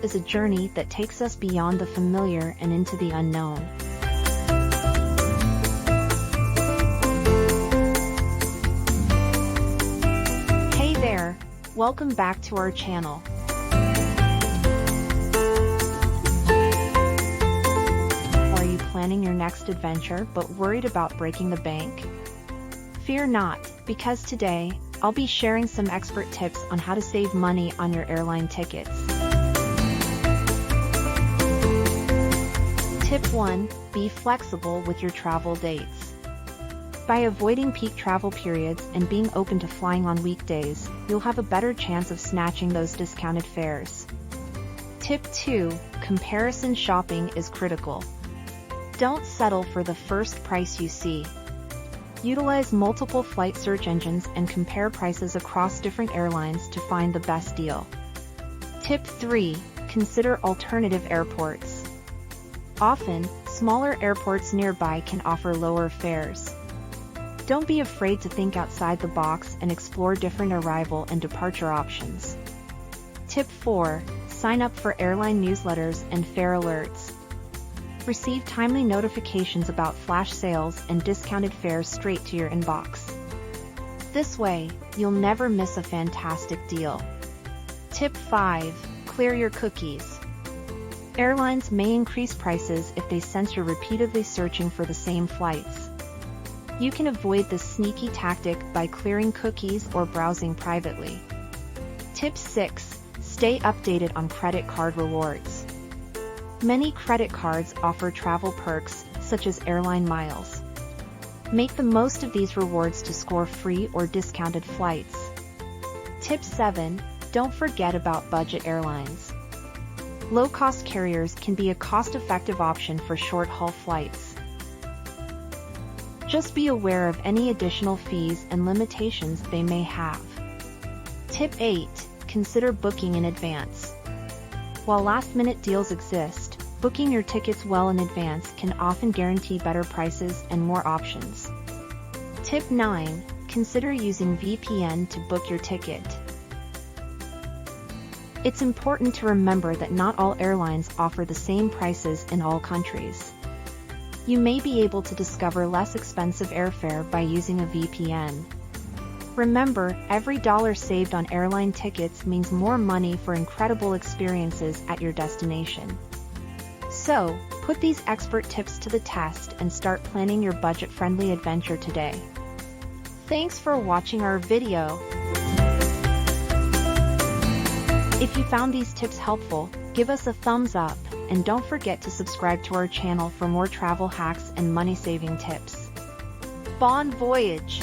is a journey that takes us beyond the familiar and into the unknown. Hey there, welcome back to our channel. Are you planning your next adventure but worried about breaking the bank? Fear not, because today, I'll be sharing some expert tips on how to save money on your airline tickets. Tip 1. Be flexible with your travel dates. By avoiding peak travel periods and being open to flying on weekdays, you'll have a better chance of snatching those discounted fares. Tip 2. Comparison shopping is critical. Don't settle for the first price you see. Utilize multiple flight search engines and compare prices across different airlines to find the best deal. Tip 3. Consider alternative airports. Often, smaller airports nearby can offer lower fares. Don't be afraid to think outside the box and explore different arrival and departure options. Tip 4. Sign up for airline newsletters and fare alerts. Receive timely notifications about flash sales and discounted fares straight to your inbox. This way, you'll never miss a fantastic deal. Tip 5. Clear your cookies. Airlines may increase prices if they sense you're repeatedly searching for the same flights. You can avoid this sneaky tactic by clearing cookies or browsing privately. Tip 6. Stay updated on credit card rewards. Many credit cards offer travel perks, such as airline miles. Make the most of these rewards to score free or discounted flights. Tip 7. Don't forget about budget airlines. Low-cost carriers can be a cost-effective option for short-haul flights. Just be aware of any additional fees and limitations they may have. Tip 8. Consider booking in advance. While last-minute deals exist, booking your tickets well in advance can often guarantee better prices and more options. Tip 9. Consider using VPN to book your ticket. It's important to remember that not all airlines offer the same prices in all countries. You may be able to discover less expensive airfare by using a VPN. Remember, every dollar saved on airline tickets means more money for incredible experiences at your destination. So, put these expert tips to the test and start planning your budget-friendly adventure today. Thanks for watching our video. If you found these tips helpful, give us a thumbs up, and don't forget to subscribe to our channel for more travel hacks and money-saving tips. Bon voyage!